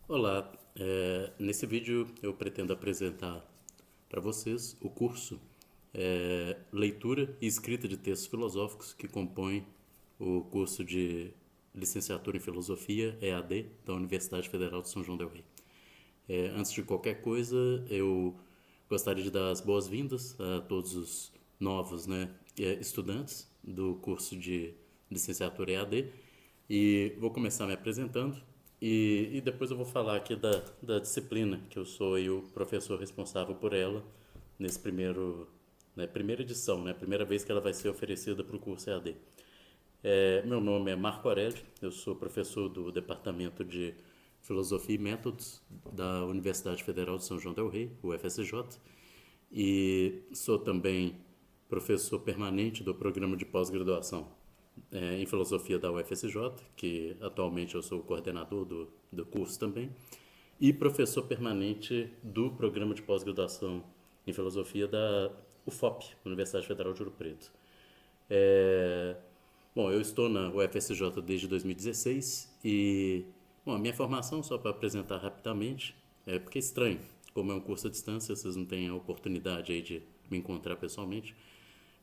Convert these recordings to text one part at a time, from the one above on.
Olá, nesse vídeo eu pretendo apresentar para vocês o curso Leitura e Escrita de Textos Filosóficos que compõe o curso de Licenciatura em Filosofia, EAD, da Universidade Federal de São João del Rei. Antes de qualquer coisa, eu gostaria de dar as boas-vindas a todos os novos, estudantes do curso de Licenciatura EAD e vou começar me apresentando e depois eu vou falar aqui da disciplina, que eu sou aí o professor responsável por ela nesse primeira edição, né, primeira vez que ela vai ser oferecida para o curso EAD. Meu nome é Marco Aurélio, eu sou professor do Departamento de Filosofia e Métodos da Universidade Federal de São João del Rei, UFSJ, e sou também professor permanente do programa de pós-graduação em Filosofia da UFSJ, que atualmente eu sou o coordenador do curso também, e professor permanente do programa de pós-graduação em Filosofia da UFOP, Universidade Federal de Ouro Preto. Bom, eu estou na UFSJ desde 2016 e, bom, a minha formação, só para apresentar rapidamente, porque é estranho, como é um curso à distância, vocês não têm a oportunidade aí de me encontrar pessoalmente,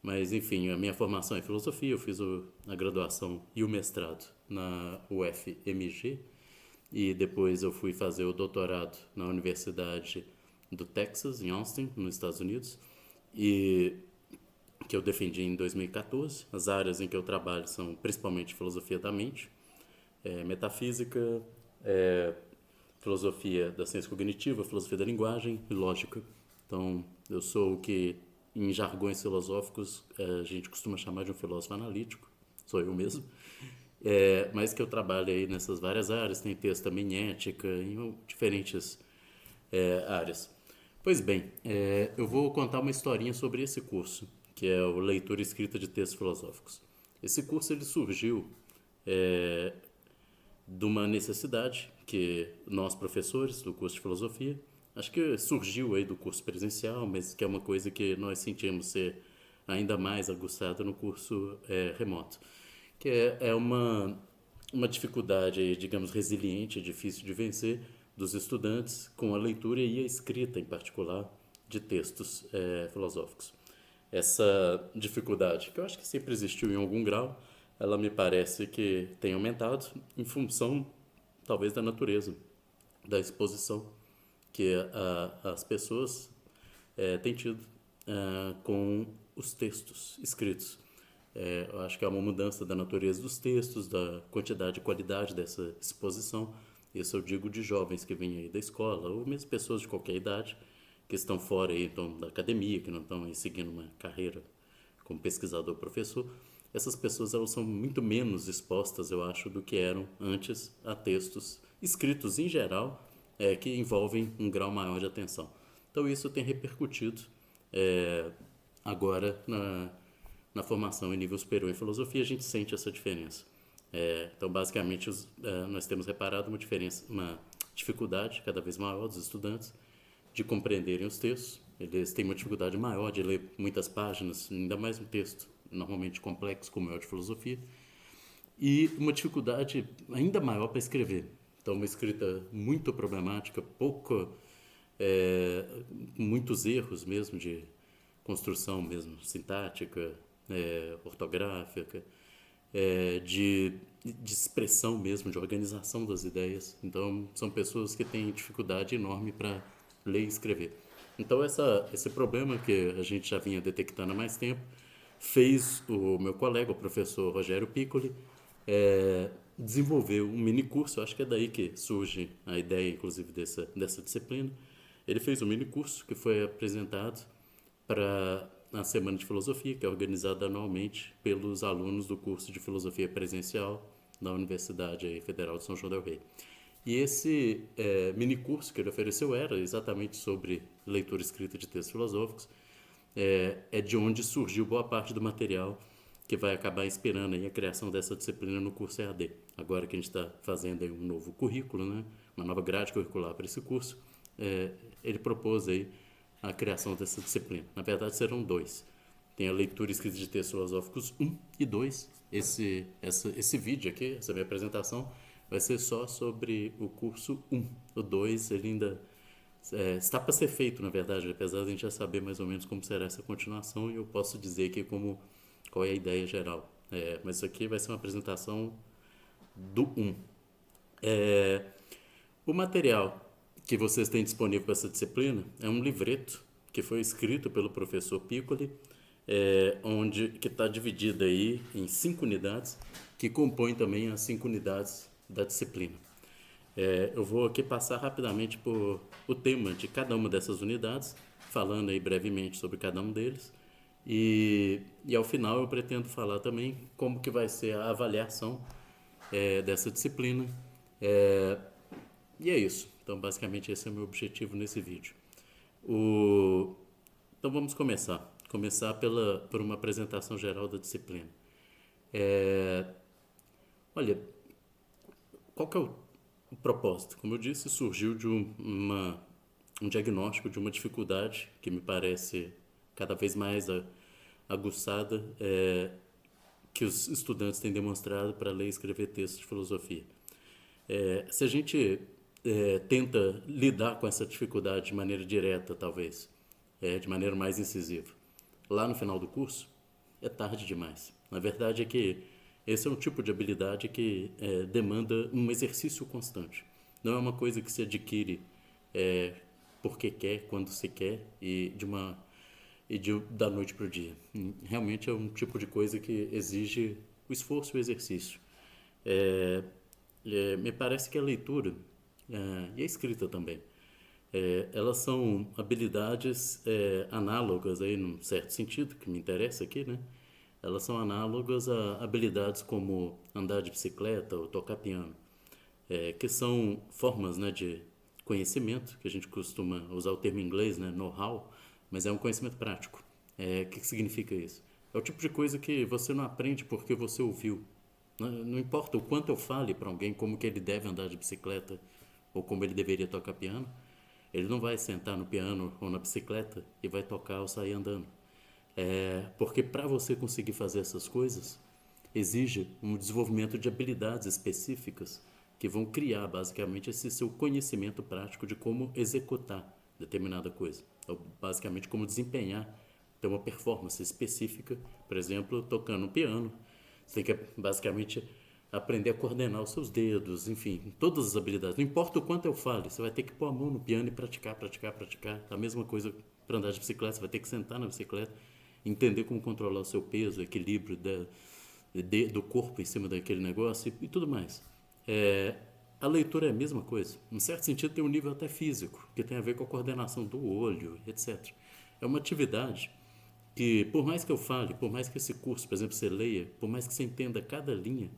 mas enfim, a minha formação é filosofia, eu fiz a graduação e o mestrado na UFMG e depois eu fui fazer o doutorado na Universidade do Texas, em Austin, nos Estados Unidos, e que eu defendi em 2014. As áreas em que eu trabalho são principalmente filosofia da mente, metafísica, filosofia da ciência cognitiva, filosofia da linguagem e lógica. Então, eu sou o que, em jargões filosóficos, a gente costuma chamar de um filósofo analítico, sou eu mesmo, mas que eu trabalho aí nessas várias áreas, tem texto também em ética, em diferentes áreas. Pois bem, eu vou contar uma historinha sobre esse curso, que é o Leitura e Escrita de Textos Filosóficos. Esse curso ele surgiu de uma necessidade que nós, professores do curso de filosofia, acho que surgiu aí do curso presencial, mas que é uma coisa que nós sentimos ser ainda mais aguçada no curso remoto, que é uma dificuldade, aí, digamos, resiliente, difícil de vencer dos estudantes com a leitura e a escrita, em particular, de textos filosóficos. Essa dificuldade, que eu acho que sempre existiu em algum grau, ela me parece que tem aumentado em função, talvez, da natureza, da exposição que as pessoas têm tido com os textos escritos. Eu acho que é uma mudança da natureza dos textos, da quantidade e qualidade dessa exposição. Isso eu digo de jovens que vêm aí da escola, ou mesmo pessoas de qualquer idade, que estão fora aí, então, da academia, que não estão aí seguindo uma carreira como pesquisador professor. Essas pessoas elas são muito menos expostas, eu acho, do que eram antes a textos escritos em geral, que envolvem um grau maior de atenção. Então isso tem repercutido agora na formação em nível superior em filosofia, a gente sente essa diferença. Então, basicamente, nós temos reparado uma dificuldade cada vez maior dos estudantes de compreenderem os textos. Eles têm uma dificuldade maior de ler muitas páginas, ainda mais um texto normalmente complexo como é o de filosofia, e uma dificuldade ainda maior para escrever. Então, uma escrita muito problemática, muitos erros mesmo de construção mesmo, sintática, ortográfica, de expressão mesmo, de organização das ideias. Então, são pessoas que têm dificuldade enorme para ler e escrever. Então, esse problema que a gente já vinha detectando há mais tempo fez o meu colega, o professor Rogério Piccoli, desenvolver um mini curso. Acho que é daí que surge a ideia, inclusive, dessa disciplina. Ele fez um mini curso que foi apresentado para a Semana de Filosofia, que é organizada anualmente pelos alunos do curso de Filosofia Presencial da Universidade Federal de São João del Rei. E esse mini curso que ele ofereceu era exatamente sobre leitura e escrita de textos filosóficos. É de onde surgiu boa parte do material que vai acabar inspirando aí a criação dessa disciplina no curso EAD. Agora que a gente está fazendo aí um novo currículo, né, uma nova grade curricular para esse curso, ele propôs aí a criação dessa disciplina. Na verdade, serão dois. Tem a leitura e escrita de textos filosóficos 1 e 2. Esse vídeo aqui, essa minha apresentação, vai ser só sobre o curso 1. O 2 ele ainda está para ser feito, na verdade, apesar de a gente já saber mais ou menos como será essa continuação, e eu posso dizer aqui qual é a ideia geral. Mas isso aqui vai ser uma apresentação do 1. O material que vocês têm disponível para essa disciplina é um livreto que foi escrito pelo professor Piccoli, que está dividido aí em 5 unidades, que compõem também as 5 unidades da disciplina. Eu vou aqui passar rapidamente por o tema de cada uma dessas unidades, falando aí brevemente sobre cada um deles. E ao final eu pretendo falar também como que vai ser a avaliação dessa disciplina. E é isso. Então, basicamente, esse é o meu objetivo nesse vídeo. Então, vamos começar. Começar por uma apresentação geral da disciplina. Olha, qual que é o propósito? Como eu disse, surgiu de um diagnóstico de uma dificuldade que me parece cada vez mais aguçada, que os estudantes têm demonstrado para ler e escrever textos de filosofia. Se a gente tenta lidar com essa dificuldade de maneira direta, talvez, de maneira mais incisiva, lá no final do curso, é tarde demais. Na verdade é que esse é um tipo de habilidade que demanda um exercício constante. Não é uma coisa que se adquire porque quer, quando se quer da noite para o dia. Realmente é um tipo de coisa que exige o esforço e o exercício. Me parece que a leitura e a escrita também, elas são habilidades análogas, aí, num certo sentido, que me interessa aqui, né? Elas são análogas a habilidades como andar de bicicleta ou tocar piano, que são formas, né, de conhecimento, que a gente costuma usar o termo em inglês, né, know-how, mas é um conhecimento prático. O que significa isso? É o tipo de coisa que você não aprende porque você ouviu. Não importa o quanto eu fale para alguém como que ele deve andar de bicicleta ou como ele deveria tocar piano, ele não vai sentar no piano ou na bicicleta e vai tocar ou sair andando. Porque para você conseguir fazer essas coisas, exige um desenvolvimento de habilidades específicas que vão criar basicamente esse seu conhecimento prático de como executar determinada coisa. Ou basicamente como desempenhar, ter uma performance específica, por exemplo, tocando um piano. Você tem que basicamente aprender a coordenar os seus dedos, enfim, todas as habilidades. Não importa o quanto eu fale, você vai ter que pôr a mão no piano e praticar, praticar, praticar. A mesma coisa para andar de bicicleta, você vai ter que sentar na bicicleta, entender como controlar o seu peso, o equilíbrio do corpo em cima daquele negócio e tudo mais. A leitura é a mesma coisa. Em certo sentido, tem um nível até físico, que tem a ver com a coordenação do olho, etc. É uma atividade que, por mais que eu fale, por mais que esse curso, por exemplo, você leia, por mais que você entenda cada linha,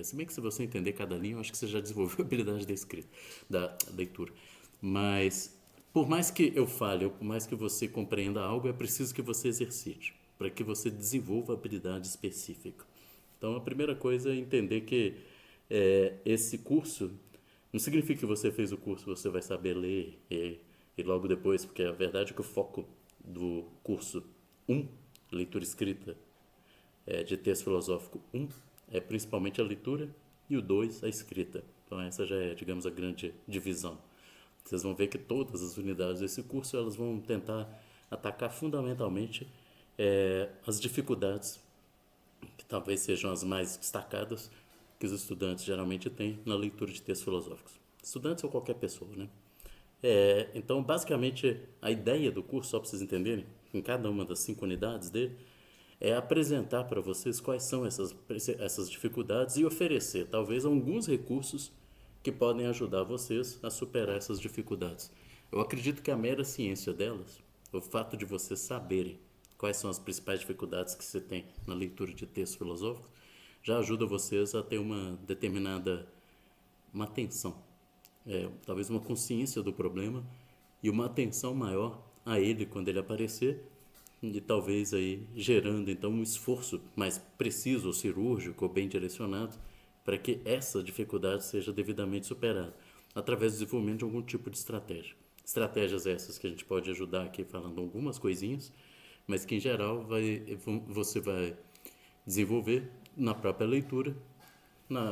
se bem que se você entender cada linha, eu acho que você já desenvolveu a habilidade da escrita, da leitura. Mas, por mais que eu fale, ou por mais que você compreenda algo, é preciso que você exercite, para que você desenvolva a habilidade específica. Então, a primeira coisa é entender que esse curso não significa que você fez o curso, você vai saber ler e logo depois, porque a verdade é que o foco do curso 1, leitura escrita de texto filosófico 1, é principalmente a leitura, e o 2, a escrita. Então essa já é, digamos, a grande divisão. Vocês vão ver que todas as unidades desse curso elas vão tentar atacar fundamentalmente as dificuldades, que talvez sejam as mais destacadas, que os estudantes geralmente têm na leitura de textos filosóficos. Estudantes ou qualquer pessoa, né? Então, basicamente, a ideia do curso, só para vocês entenderem, em cada uma das 5 unidades dele, é apresentar para vocês quais são essas dificuldades e oferecer, talvez, alguns recursos que podem ajudar vocês a superar essas dificuldades. Eu acredito que a mera ciência delas, o fato de vocês saberem quais são as principais dificuldades que você tem na leitura de textos filosóficos, já ajuda vocês a ter uma atenção, talvez uma consciência do problema e uma atenção maior a ele quando ele aparecer, e talvez aí gerando então um esforço mais preciso, ou cirúrgico, ou bem direcionado, para que essa dificuldade seja devidamente superada, através do desenvolvimento de algum tipo de estratégia. Estratégias essas que a gente pode ajudar aqui falando algumas coisinhas, mas que em geral você vai desenvolver na própria leitura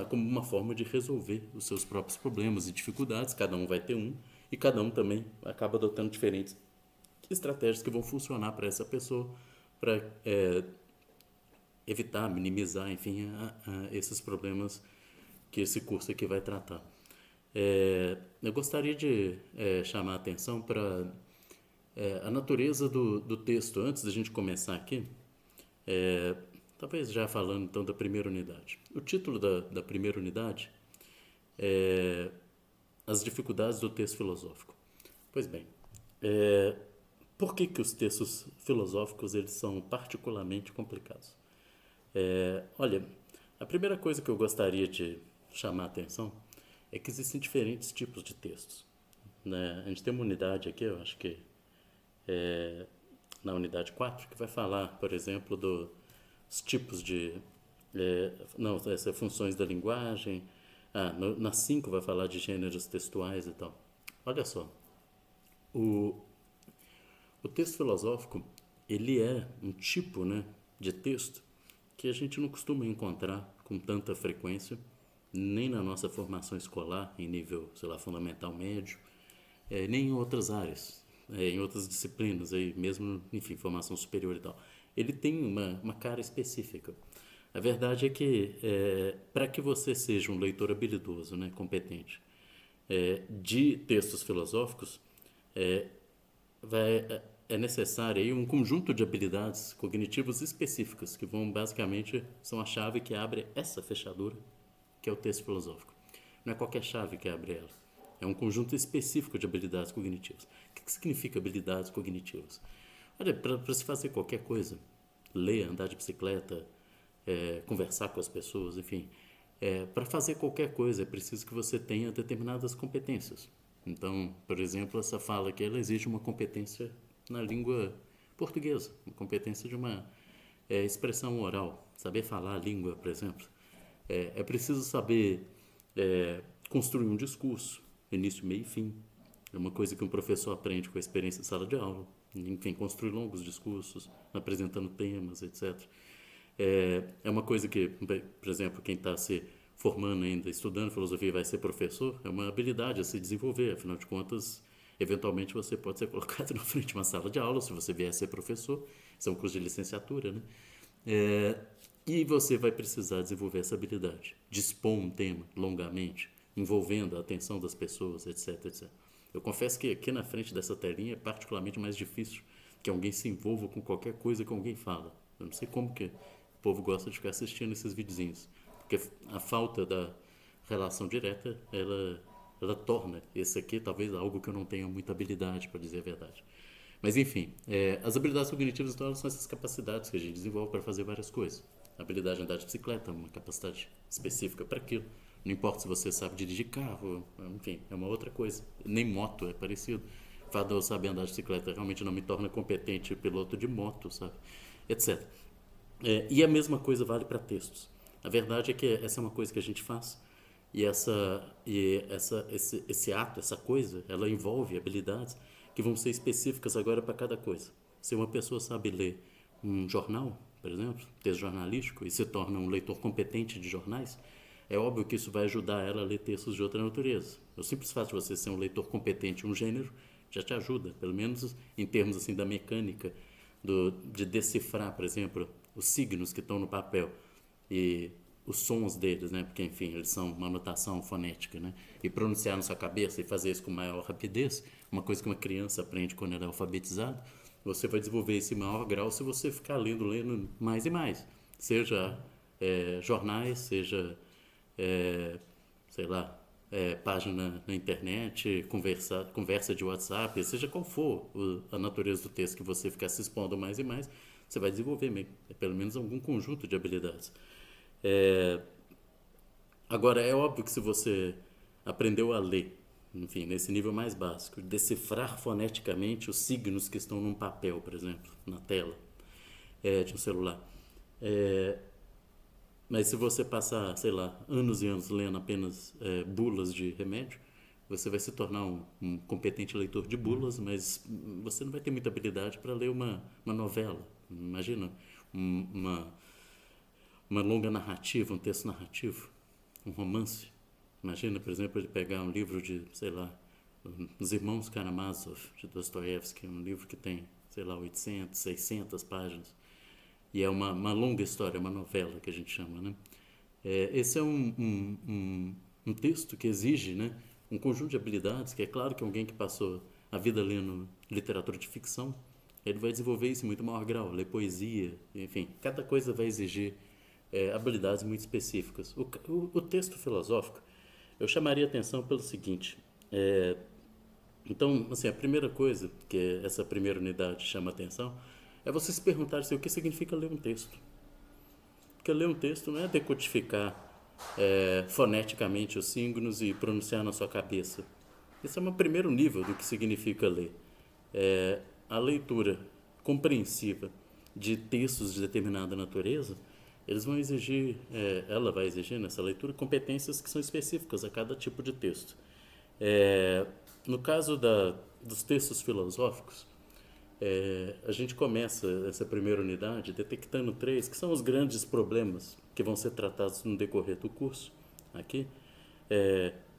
como uma forma de resolver os seus próprios problemas e dificuldades. Cada um vai ter um, e cada um também acaba adotando diferentes estratégias que vão funcionar para essa pessoa, para evitar, minimizar, enfim, esses problemas que esse curso aqui vai tratar. Eu gostaria de chamar a atenção para a natureza do texto. Antes da gente começar aqui, talvez já falando então da primeira unidade. O título da primeira unidade é As dificuldades do texto filosófico. Pois bem, por que os textos filosóficos eles são particularmente complicados? Olha, a primeira coisa que eu gostaria de chamar a atenção é que existem diferentes tipos de textos, né? A gente tem uma unidade aqui, eu acho que na unidade 4, que vai falar, por exemplo, dos tipos de... essas funções da linguagem. Na 5 vai falar de gêneros textuais e tal. Olha só, o texto filosófico, ele é um tipo, né, de texto que a gente não costuma encontrar com tanta frequência, nem na nossa formação escolar, em nível, sei lá, fundamental médio, nem em outras áreas, em outras disciplinas, aí, mesmo, enfim, formação superior e tal. Ele tem uma cara específica. A verdade é que, para que você seja um leitor habilidoso, né, competente, de textos filosóficos, é necessário aí um conjunto de habilidades cognitivas específicas que vão basicamente são a chave que abre essa fechadura que é o texto filosófico. Não é qualquer chave que abre ela. É um conjunto específico de habilidades cognitivas. O que significa habilidades cognitivas? Olha, para se fazer qualquer coisa, ler, andar de bicicleta, conversar com as pessoas, enfim, para fazer qualquer coisa é preciso que você tenha determinadas competências. Então, por exemplo, essa fala aqui, ela exige uma competência na língua portuguesa, uma competência de uma expressão oral, saber falar a língua, por exemplo. É preciso saber construir um discurso, início, meio e fim. É uma coisa que um professor aprende com a experiência de sala de aula. Enfim, construir longos discursos, apresentando temas, etc. É uma coisa que, por exemplo, quem está se formando ainda, estudando filosofia e vai ser professor, é uma habilidade a se desenvolver. Afinal de contas, eventualmente você pode ser colocado na frente de uma sala de aula se você vier a ser professor. Isso é um curso de licenciatura, né? E você vai precisar desenvolver essa habilidade de expor um tema longamente, envolvendo a atenção das pessoas, etc, etc. Eu confesso que aqui na frente dessa telinha é particularmente mais difícil que alguém se envolva com qualquer coisa que alguém fala. Eu não sei como que o povo gosta de ficar assistindo esses videozinhos, porque a falta da relação direta, ela torna esse aqui talvez algo que eu não tenha muita habilidade, para dizer a verdade. Mas enfim, as habilidades cognitivas então, são essas capacidades que a gente desenvolve para fazer várias coisas. A habilidade de andar de bicicleta é uma capacidade específica para aquilo. Não importa se você sabe dirigir carro, enfim, é uma outra coisa. Nem moto é parecido. O fato de eu saber andar de bicicleta realmente não me torna competente piloto de moto, sabe? Etc. E a mesma coisa vale para textos. A verdade é que essa é uma coisa que a gente faz e esse ato, essa coisa, ela envolve habilidades que vão ser específicas agora para cada coisa. Se uma pessoa sabe ler um jornal, por exemplo, texto jornalístico, e se torna um leitor competente de jornais, é óbvio que isso vai ajudar ela a ler textos de outra natureza. O simples fato de você ser um leitor competente em um gênero já te ajuda, pelo menos em termos assim da mecânica, de decifrar, por exemplo, os signos que estão no papel e os sons deles, né? Porque, enfim, eles são uma notação fonética, né? E pronunciar na sua cabeça e fazer isso com maior rapidez, uma coisa que uma criança aprende quando ela é alfabetizada, você vai desenvolver esse maior grau se você ficar lendo mais e mais. Seja jornais, seja, sei lá, página na internet, conversa de WhatsApp, seja qual for a natureza do texto que você ficar se expondo mais e mais, você vai desenvolver pelo menos algum conjunto de habilidades. Agora, é óbvio que se você aprendeu a ler, enfim, nesse nível mais básico, decifrar foneticamente os signos que estão num papel, por exemplo, na tela de um celular. Mas se você passar, sei lá, anos e anos lendo apenas bulas de remédio, você vai se tornar um competente leitor de bulas, mas você não vai ter muita habilidade para ler uma novela. Imagina uma longa narrativa, um texto narrativo. um romance. Imagina, por exemplo, ele pegar um livro de, sei lá, Os Irmãos Karamazov, de Dostoiévski, um livro que tem, sei lá, 800, 600 páginas. E é uma longa história, uma novela que a gente chama, né? Esse é um texto que exige, né, um conjunto de habilidades, que é claro que alguém que passou a vida lendo literatura de ficção, ele vai desenvolver isso em muito maior grau, ler poesia, enfim, cada coisa vai exigir habilidades muito específicas. O texto filosófico, eu chamaria atenção pelo seguinte, então, assim, a primeira coisa que essa primeira unidade chama atenção é você se perguntar assim, o que significa ler um texto. Porque ler um texto não é decodificar foneticamente os símbolos e pronunciar na sua cabeça. Esse é o primeiro nível do que significa ler. A leitura compreensiva de textos de determinada natureza, eles vão exigir, ela vai exigir nessa leitura competências que são específicas a cada tipo de texto. No caso dos textos filosóficos, a gente começa essa primeira unidade detectando três, que são os grandes problemas que vão ser tratados no decorrer do curso aqui.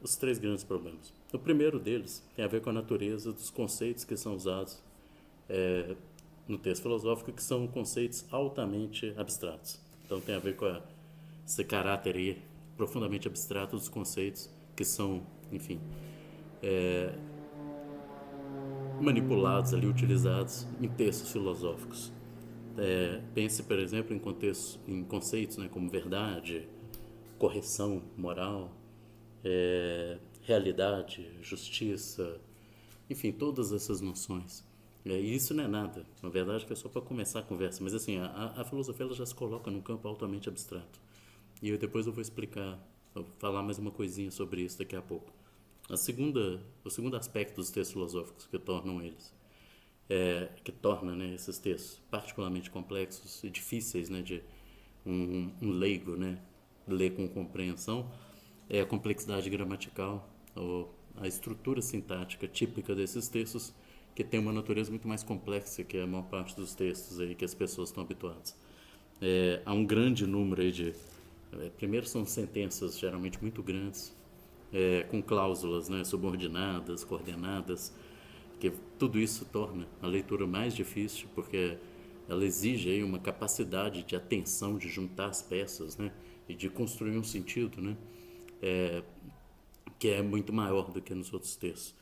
Os três grandes problemas. O primeiro deles tem a ver com a natureza dos conceitos que são usados no texto filosófico, que são conceitos altamente abstratos. Então tem a ver com esse caráter aí, profundamente abstrato dos conceitos que são, enfim, manipulados ali, utilizados em textos filosóficos. Pense, por exemplo, em conceitos, né, como verdade, correção moral, realidade, justiça, enfim, todas essas noções. E isso não é nada, na verdade que é só para começar a conversa, mas assim, a filosofia ela já se coloca num campo altamente abstrato. E depois eu vou explicar, vou falar mais uma coisinha sobre isso daqui a pouco. O segundo aspecto dos textos filosóficos que tornam eles, que torna, né, esses textos particularmente complexos e difíceis, né, de um leigo, né, ler com compreensão, é a complexidade gramatical, ou a estrutura sintática típica desses textos, que tem uma natureza muito mais complexa que a maior parte dos textos aí que as pessoas estão habituadas. Há um grande número aí de... primeiro são sentenças geralmente muito grandes, com cláusulas, né, subordinadas, coordenadas, que tudo isso torna a leitura mais difícil, porque ela exige aí uma capacidade de atenção, de juntar as peças, né, e de construir um sentido, né, que é muito maior do que nos outros textos.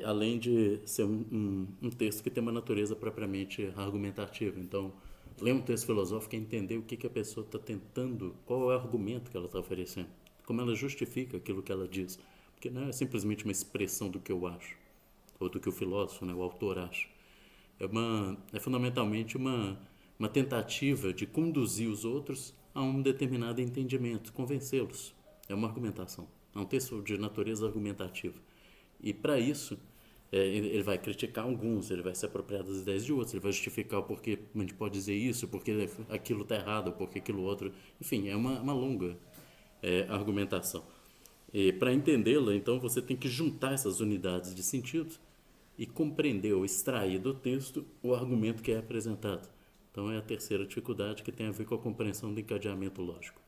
Além de ser um texto que tem uma natureza propriamente argumentativa. Então, ler um texto filosófico é entender o que a pessoa está tentando, qual é o argumento que ela está oferecendo, como ela justifica aquilo que ela diz. Porque não é simplesmente uma expressão do que eu acho, ou do que o filósofo, né, o autor acha. É fundamentalmente uma tentativa de conduzir os outros a um determinado entendimento, convencê-los. É uma argumentação, é um texto de natureza argumentativa. E para isso, ele vai criticar alguns, ele vai se apropriar das ideias de outros, ele vai justificar o porquê a gente pode dizer isso, porque aquilo está errado, porque aquilo outro. Enfim, é uma longa argumentação. E para entendê-la, então, você tem que juntar essas unidades de sentido e compreender ou extrair do texto o argumento que é apresentado. Então, é a terceira dificuldade, que tem a ver com a compreensão do encadeamento lógico.